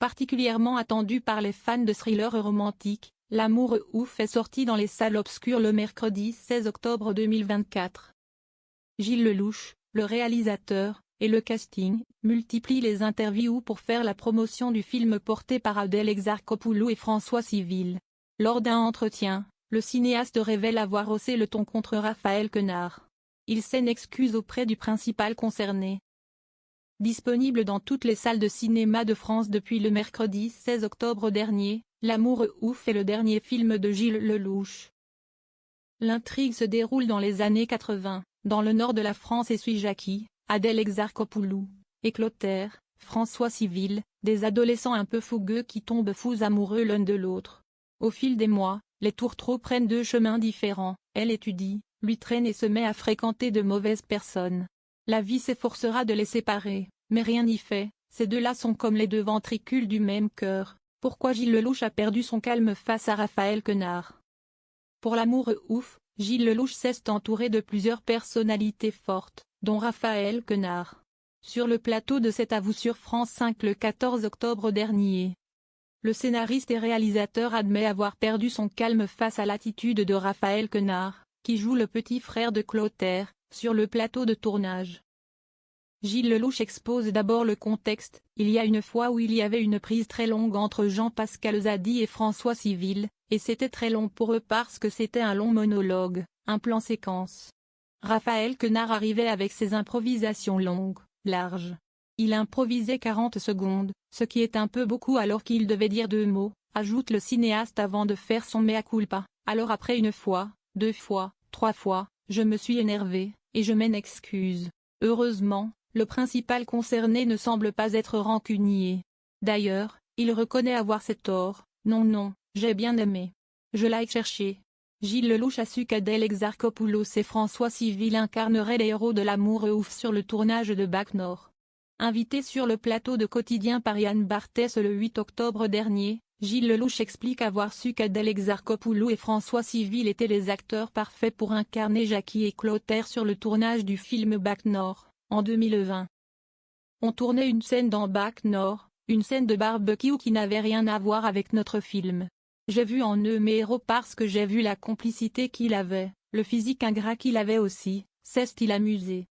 Particulièrement attendu par les fans de thrillers romantiques, L'amour ouf est sorti dans les salles obscures le mercredi 16 octobre 2024. Gilles Lellouche, le réalisateur, et le casting, multiplient les interviews pour faire la promotion du film porté par Adèle Exarchopoulos et François Civil. Lors d'un entretien, le cinéaste révèle avoir haussé le ton contre Raphaël Quenard. Il s'en excuse auprès du principal concerné. Disponible dans toutes les salles de cinéma de France depuis le mercredi 16 octobre dernier, L'amour ouf est le dernier film de Gilles Lellouche. L'intrigue se déroule dans les années 80, dans le nord de la France et suit Jackie, Adèle Exarchopoulos, et Clotaire, François Civil, des adolescents un peu fougueux qui tombent fous amoureux l'un de l'autre. Au fil des mois, les tourtereaux prennent deux chemins différents, elle étudie, lui traîne et se met à fréquenter de mauvaises personnes. La vie s'efforcera de les séparer, mais rien n'y fait, ces deux-là sont comme les deux ventricules du même cœur. Pourquoi Gilles Lellouche a perdu son calme face à Raphaël Quenard? Pour L'amour ouf, Gilles Lellouche s'est entouré de plusieurs personnalités fortes, dont Raphaël Quenard. Sur le plateau de C'est à vous sur France 5 le 14 octobre dernier. Le scénariste et réalisateur admet avoir perdu son calme face à l'attitude de Raphaël Quenard, qui joue le petit frère de Clotaire, sur le plateau de tournage. Gilles Lellouche expose d'abord le contexte. Il y a une fois où il y avait une prise très longue entre Jean-Pascal Zadi et François Civil, et c'était très long pour eux parce que c'était un long monologue, un plan séquence. Raphaël Quenard arrivait avec ses improvisations longues, larges. Il improvisait 40 secondes, ce qui est un peu beaucoup alors qu'il devait dire 2 mots, ajoute le cinéaste avant de faire son mea culpa. Alors après une fois, 2 fois, 3 fois, je me suis énervé, et je m'en excuse. Heureusement, le principal concerné ne semble pas être rancunier. D'ailleurs, il reconnaît avoir ses torts. Non, j'ai bien aimé. Je l'ai cherché. Gilles Lellouche a su qu'Adèle Exarchopoulos et François Civil incarneraient les héros de L'amour ouf sur le tournage de Bac Nord. Invité sur le plateau de Quotidien par Yann Barthès le 8 octobre dernier, Gilles Lellouche explique avoir su qu'Adèle Exarchopoulos et François Civil étaient les acteurs parfaits pour incarner Jackie et Clotaire sur le tournage du film Bac Nord, en 2020. On tournait une scène dans Bac Nord, une scène de barbecue qui n'avait rien à voir avec notre film. J'ai vu en eux mes héros parce que j'ai vu la complicité qu'il avait, le physique ingrat qu'il avait aussi, s'est-il amusé.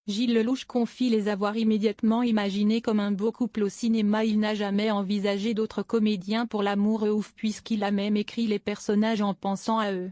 Gilles Lellouche confie les avoir immédiatement imaginés comme un beau couple au cinéma. Il n'a jamais envisagé d'autres comédiens pour L'amour ouf puisqu'il a même écrit les personnages en pensant à eux.